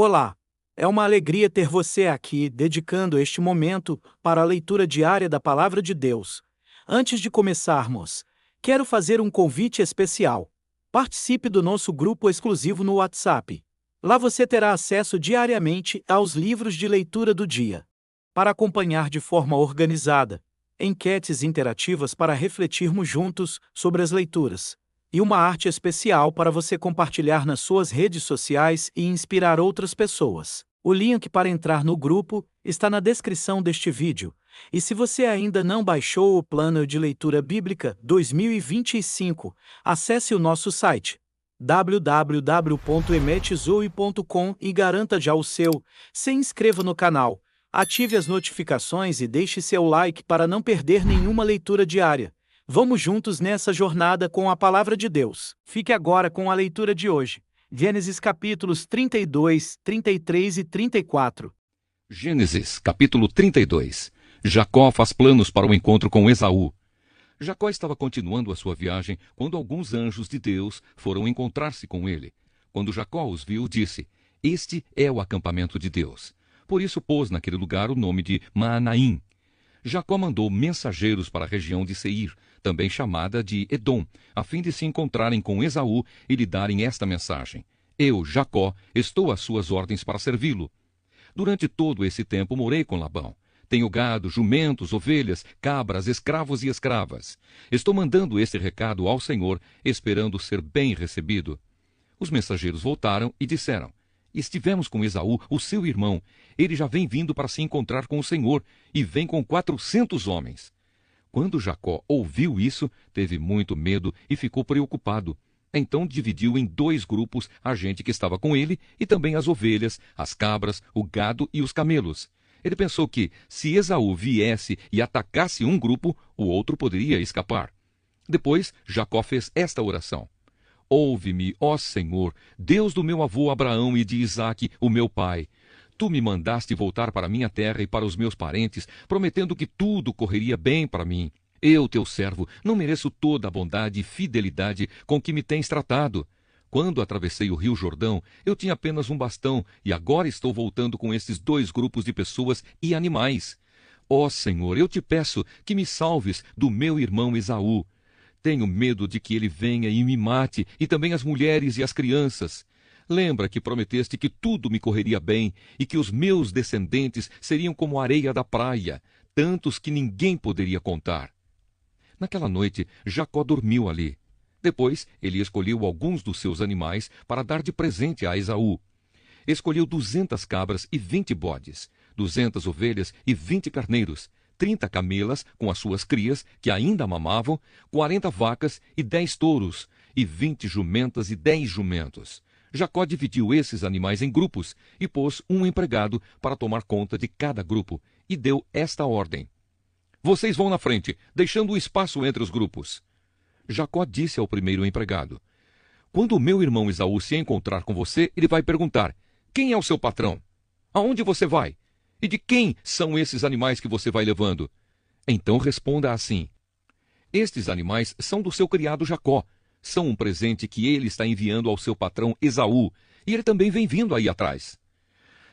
Olá! É uma alegria ter você aqui, dedicando este momento para a leitura diária da Palavra de Deus. Antes de começarmos, quero fazer um convite especial. Participe do nosso grupo exclusivo no WhatsApp. Lá você terá acesso diariamente aos livros de leitura do dia. Para acompanhar de forma organizada, enquetes interativas para refletirmos juntos sobre as leituras, e uma arte especial para você compartilhar nas suas redes sociais e inspirar outras pessoas. O link para entrar no grupo está na descrição deste vídeo. E se você ainda não baixou o Plano de Leitura Bíblica 2025, acesse o nosso site www.emetzoe.com e garanta já o seu. Se inscreva no canal, ative as notificações e deixe seu like para não perder nenhuma leitura diária. Vamos juntos nessa jornada com a Palavra de Deus. Fique agora com a leitura de hoje. Gênesis capítulos 32, 33 e 34. Gênesis capítulo 32. Jacó faz planos para o encontro com Esaú. Jacó estava continuando a sua viagem quando alguns anjos de Deus foram encontrar-se com ele. Quando Jacó os viu, disse: "Este é o acampamento de Deus." Por isso pôs naquele lugar o nome de Maanaim. Jacó mandou mensageiros para a região de Seir, também chamada de Edom, a fim de se encontrarem com Esaú e lhe darem esta mensagem: "Eu, Jacó, estou às suas ordens para servi-lo." Durante todo esse tempo morei com Labão. Tenho gado, jumentos, ovelhas, cabras, escravos e escravas. Estou mandando este recado ao Senhor, esperando ser bem recebido. Os mensageiros voltaram e disseram: "Estivemos com Esaú, o seu irmão. Ele já vem vindo para se encontrar com o Senhor, e vem com 400 homens. Quando Jacó ouviu isso, teve muito medo e ficou preocupado. Então dividiu em 2 grupos a gente que estava com ele e também as ovelhas, as cabras, o gado e os camelos. Ele pensou que, se Esaú viesse e atacasse um grupo, o outro poderia escapar. Depois, Jacó fez esta oração: "Ouve-me, ó Senhor, Deus do meu avô Abraão e de Isaque, o meu pai. Tu me mandaste voltar para minha terra e para os meus parentes, prometendo que tudo correria bem para mim. Eu, teu servo, não mereço toda a bondade e fidelidade com que me tens tratado. Quando atravessei o rio Jordão, eu tinha apenas um bastão, e agora estou voltando com esses 2 grupos de pessoas e animais. Ó Senhor, eu te peço que me salves do meu irmão Esaú. Tenho medo de que ele venha e me mate, e também as mulheres e as crianças. Lembra que prometeste que tudo me correria bem e que os meus descendentes seriam como a areia da praia, tantos que ninguém poderia contar." Naquela noite, Jacó dormiu ali. Depois, ele escolheu alguns dos seus animais para dar de presente a Esaú. Escolheu 200 cabras e 20 bodes, 200 ovelhas e 20 carneiros, 30 camelas com as suas crias, que ainda mamavam, 40 vacas e 10 touros, e 20 jumentas e 10 jumentos. Jacó dividiu esses animais em grupos e pôs um empregado para tomar conta de cada grupo, e deu esta ordem: "Vocês vão na frente, deixando o espaço entre os grupos." Jacó disse ao primeiro empregado: "Quando o meu irmão Esaú se encontrar com você, ele vai perguntar: 'Quem é o seu patrão? Aonde você vai? E de quem são esses animais que você vai levando?' Então responda assim: 'Estes animais são do seu criado Jacó. São um presente que ele está enviando ao seu patrão Esaú, e ele também vem vindo aí atrás.'"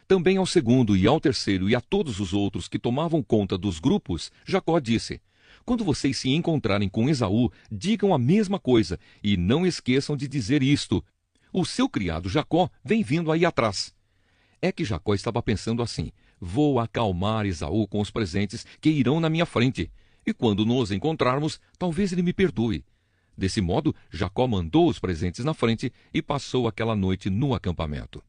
Também ao segundo e ao terceiro e a todos os outros que tomavam conta dos grupos, Jacó disse: "Quando vocês se encontrarem com Esaú, digam a mesma coisa, e não esqueçam de dizer isto: 'O seu criado Jacó vem vindo aí atrás.'" É que Jacó estava pensando assim: "Vou acalmar Esaú com os presentes que irão na minha frente, e quando nos encontrarmos, talvez ele me perdoe." Desse modo, Jacó mandou os presentes na frente e passou aquela noite no acampamento.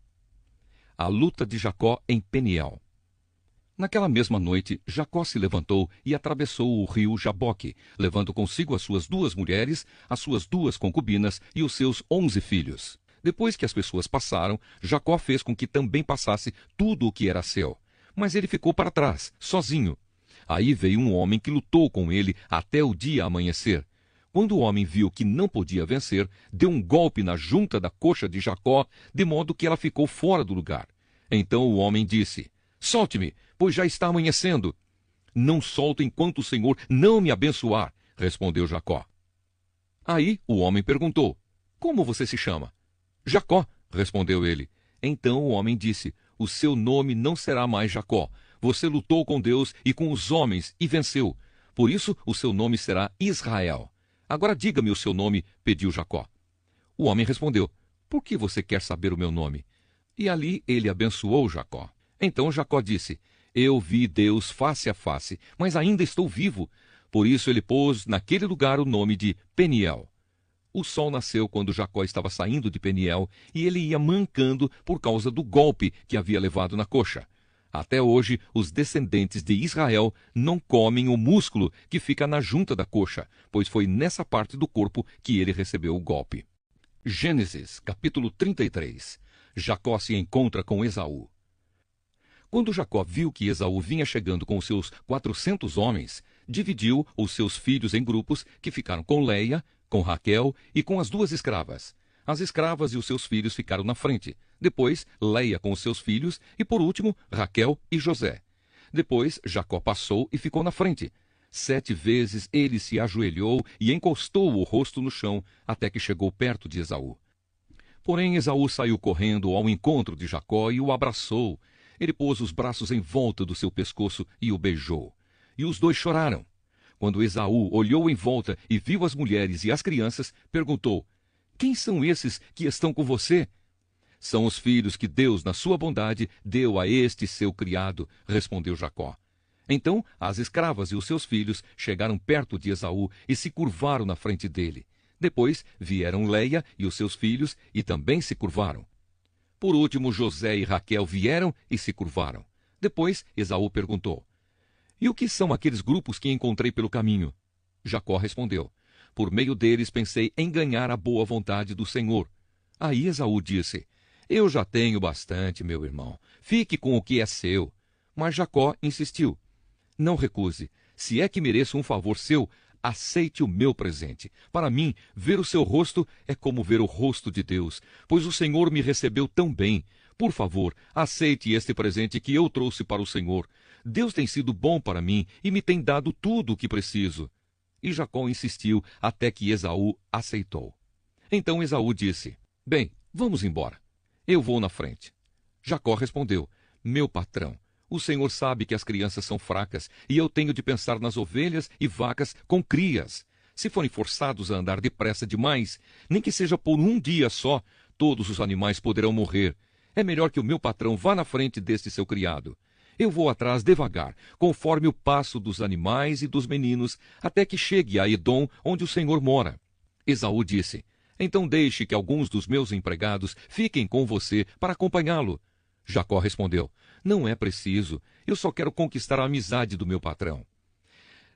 A luta de Jacó em Peniel. Naquela mesma noite, Jacó se levantou e atravessou o rio Jaboque, levando consigo as suas 2 mulheres, as suas 2 concubinas e os seus 11 filhos. Depois que as pessoas passaram, Jacó fez com que também passasse tudo o que era seu. Mas ele ficou para trás, sozinho. Aí veio um homem que lutou com ele até o dia amanhecer. Quando o homem viu que não podia vencer, deu um golpe na junta da coxa de Jacó, de modo que ela ficou fora do lugar. Então o homem disse: "Solte-me, pois já está amanhecendo." "Não solto enquanto o Senhor não me abençoar," respondeu Jacó. Aí o homem perguntou: "Como você se chama?" "Jacó," respondeu ele. Então o homem disse: o seu nome não será mais Jacó. Você lutou com Deus e com os homens e venceu. Por isso o seu nome será Israel. Agora diga-me o seu nome, pediu Jacó. O homem respondeu: por que você quer saber o meu nome? E ali ele abençoou Jacó. Então Jacó disse: eu vi Deus face a face, mas ainda estou vivo. Por isso ele pôs naquele lugar o nome de Peniel. O sol nasceu quando Jacó estava saindo de Peniel e ele ia mancando por causa do golpe que havia levado na coxa. Até hoje, os descendentes de Israel não comem o músculo que fica na junta da coxa, pois foi nessa parte do corpo que ele recebeu o golpe. Gênesis, capítulo 33. Jacó se encontra com Esaú. Quando Jacó viu que Esaú vinha chegando com os seus 400 homens, dividiu os seus filhos em grupos que ficaram com Leia, com Raquel e com as 2 escravas. As escravas e os seus filhos ficaram na frente. Depois, Leia com os seus filhos e, por último, Raquel e José. Depois, Jacó passou e ficou na frente. 7 vezes ele se ajoelhou e encostou o rosto no chão até que chegou perto de Esaú. Porém, Esaú saiu correndo ao encontro de Jacó e o abraçou. Ele pôs os braços em volta do seu pescoço e o beijou. E os 2 choraram. Quando Esaú olhou em volta e viu as mulheres e as crianças, perguntou: quem são esses que estão com você? São os filhos que Deus, na sua bondade, deu a este seu criado, respondeu Jacó. Então as escravas e os seus filhos chegaram perto de Esaú e se curvaram na frente dele. Depois vieram Leia e os seus filhos e também se curvaram. Por último, José e Raquel vieram e se curvaram. Depois Esaú perguntou: e o que são aqueles grupos que encontrei pelo caminho? Jacó respondeu: por meio deles pensei em ganhar a boa vontade do Senhor. Aí Esaú disse: eu já tenho bastante, meu irmão. Fique com o que é seu. Mas Jacó insistiu: não recuse. Se é que mereço um favor seu, aceite o meu presente. Para mim, ver o seu rosto é como ver o rosto de Deus, pois o Senhor me recebeu tão bem. Por favor, aceite este presente que eu trouxe para o Senhor. Deus tem sido bom para mim e me tem dado tudo o que preciso. E Jacó insistiu até que Esaú aceitou. Então Esaú disse: bem, vamos embora. Eu vou na frente. Jacó respondeu: meu patrão, o Senhor sabe que as crianças são fracas e eu tenho de pensar nas ovelhas e vacas com crias. Se forem forçados a andar depressa demais, nem que seja por um dia só, todos os animais poderão morrer. É melhor que o meu patrão vá na frente deste seu criado. Eu vou atrás devagar, conforme o passo dos animais e dos meninos, até que chegue a Edom, onde o Senhor mora. Esaú disse: então deixe que alguns dos meus empregados fiquem com você para acompanhá-lo. Jacó respondeu: não é preciso, eu só quero conquistar a amizade do meu patrão.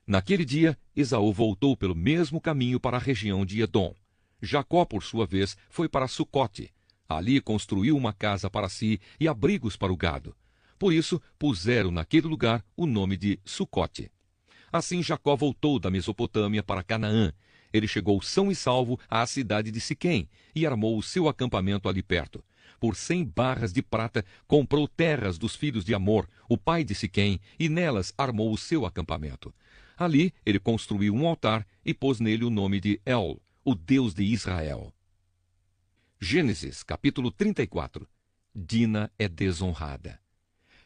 Naquele dia, Esaú voltou pelo mesmo caminho para a região de Edom. Jacó, por sua vez, foi para Sucote. Ali construiu uma casa para si e abrigos para o gado. Por isso, puseram naquele lugar o nome de Sucote. Assim Jacó voltou da Mesopotâmia para Canaã. Ele chegou são e salvo à cidade de Siquém e armou o seu acampamento ali perto. Por 100 barras de prata, comprou terras dos filhos de Amor, o pai de Siquém, e nelas armou o seu acampamento. Ali ele construiu um altar e pôs nele o nome de El, o Deus de Israel. Gênesis, capítulo 34. Dina é desonrada.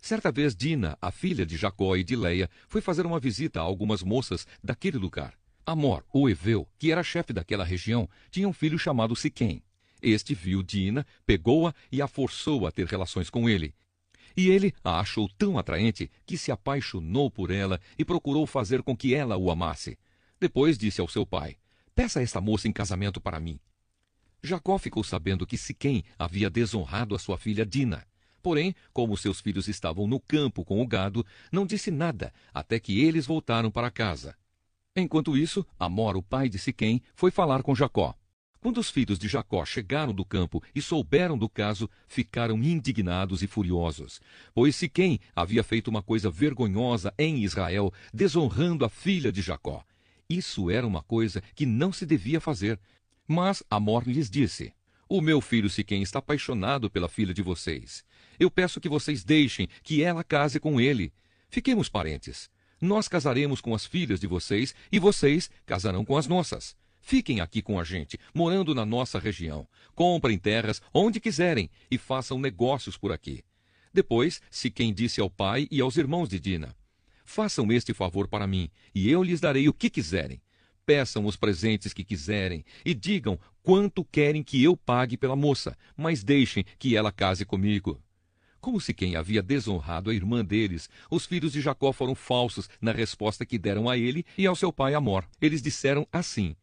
Certa vez Dina, a filha de Jacó e de Leia, foi fazer uma visita a algumas moças daquele lugar. Amor, o heveu, que era chefe daquela região, tinha um filho chamado Siquém. Este viu Dina, pegou-a e a forçou a ter relações com ele. E ele a achou tão atraente que se apaixonou por ela e procurou fazer com que ela o amasse. Depois disse ao seu pai: peça esta moça em casamento para mim. Jacó ficou sabendo que Siquém havia desonrado a sua filha Dina. Porém, como seus filhos estavam no campo com o gado, não disse nada até que eles voltaram para casa. Enquanto isso, Amor, o pai de Siquém, foi falar com Jacó. Quando os filhos de Jacó chegaram do campo e souberam do caso, ficaram indignados e furiosos, pois Siquém havia feito uma coisa vergonhosa em Israel, desonrando a filha de Jacó. Isso era uma coisa que não se devia fazer. Mas Amor lhes disse: o meu filho Siquém está apaixonado pela filha de vocês. Eu peço que vocês deixem que ela case com ele. Fiquemos parentes. Nós casaremos com as filhas de vocês e vocês casarão com as nossas. Fiquem aqui com a gente, morando na nossa região. Comprem terras onde quiserem e façam negócios por aqui. Depois, Siquém disse ao pai e aos irmãos de Dina: façam este favor para mim, e eu lhes darei o que quiserem. Peçam os presentes que quiserem e digam quanto querem que eu pague pela moça, mas deixem que ela case comigo. Como Siquém havia desonrado a irmã deles, os filhos de Jacó foram falsos na resposta que deram a ele e ao seu pai Amor. Eles disseram assim: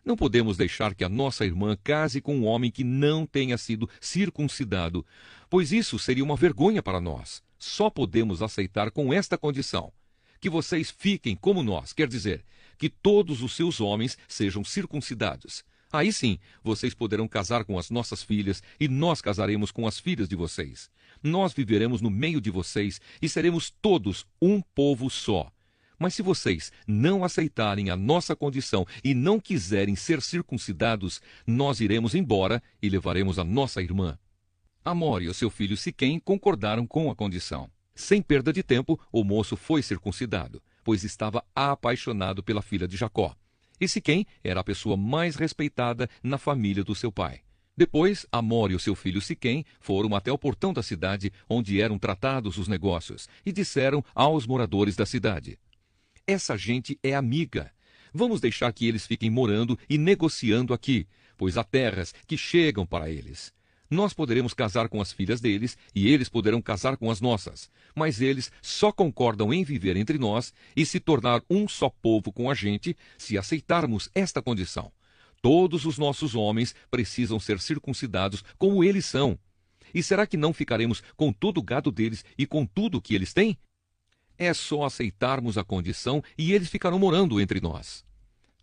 não podemos deixar que a nossa irmã case com um homem que não tenha sido circuncidado, pois isso seria uma vergonha para nós. Só podemos aceitar com esta condição: que vocês fiquem como nós, quer dizer, que todos os seus homens sejam circuncidados. Aí sim, vocês poderão casar com as nossas filhas e nós casaremos com as filhas de vocês. Nós viveremos no meio de vocês e seremos todos um povo só. Mas se vocês não aceitarem a nossa condição e não quiserem ser circuncidados, nós iremos embora e levaremos a nossa irmã. Amor e o seu filho Siquém concordaram com a condição. Sem perda de tempo, o moço foi circuncidado, pois estava apaixonado pela filha de Jacó. E Siquém era a pessoa mais respeitada na família do seu pai. Depois, Amor e o seu filho Siquém foram até o portão da cidade, onde eram tratados os negócios, e disseram aos moradores da cidade: essa gente é amiga. Vamos deixar que eles fiquem morando e negociando aqui, pois há terras que chegam para eles. Nós poderemos casar com as filhas deles e eles poderão casar com as nossas, mas eles só concordam em viver entre nós e se tornar um só povo com a gente se aceitarmos esta condição. Todos os nossos homens precisam ser circuncidados como eles são. E será que não ficaremos com todo o gado deles e com tudo o que eles têm? É só aceitarmos a condição e eles ficarão morando entre nós.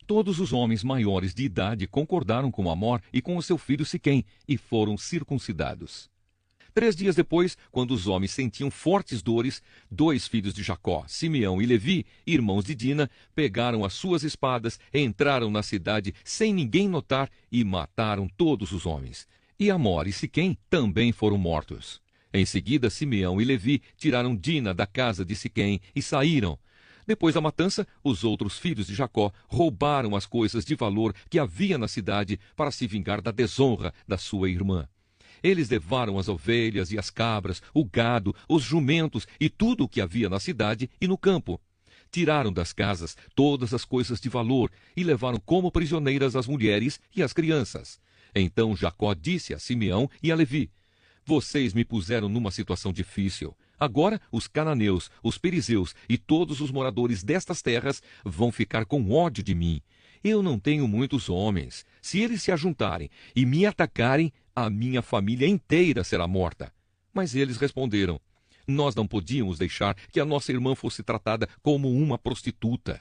Todos os homens maiores de idade concordaram com Amor e com o seu filho Siquém e foram circuncidados. 3 dias depois, quando os homens sentiam fortes dores, 2 filhos de Jacó, Simeão e Levi, irmãos de Dina, pegaram as suas espadas, entraram na cidade sem ninguém notar e mataram todos os homens. E Amor e Siquém também foram mortos. Em seguida, Simeão e Levi tiraram Dina da casa de Siquém e saíram. Depois da matança, os outros filhos de Jacó roubaram as coisas de valor que havia na cidade para se vingar da desonra da sua irmã. Eles levaram as ovelhas e as cabras, o gado, os jumentos e tudo o que havia na cidade e no campo. Tiraram das casas todas as coisas de valor e levaram como prisioneiras as mulheres e as crianças. Então Jacó disse a Simeão e a Levi: vocês me puseram numa situação difícil. Agora os cananeus, os perizeus e todos os moradores destas terras vão ficar com ódio de mim. Eu não tenho muitos homens. Se eles se ajuntarem e me atacarem, a minha família inteira será morta. Mas eles responderam: nós não podíamos deixar que a nossa irmã fosse tratada como uma prostituta.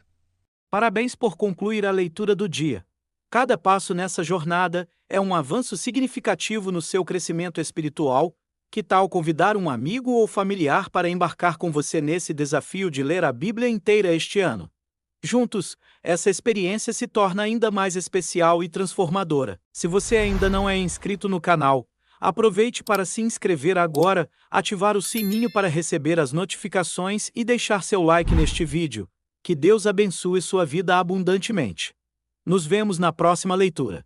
Parabéns por concluir a leitura do dia. Cada passo nessa jornada é um avanço significativo no seu crescimento espiritual. Que tal convidar um amigo ou familiar para embarcar com você nesse desafio de ler a Bíblia inteira este ano? Juntos, essa experiência se torna ainda mais especial e transformadora. Se você ainda não é inscrito no canal, aproveite para se inscrever agora, ativar o sininho para receber as notificações e deixar seu like neste vídeo. Que Deus abençoe sua vida abundantemente. Nos vemos na próxima leitura.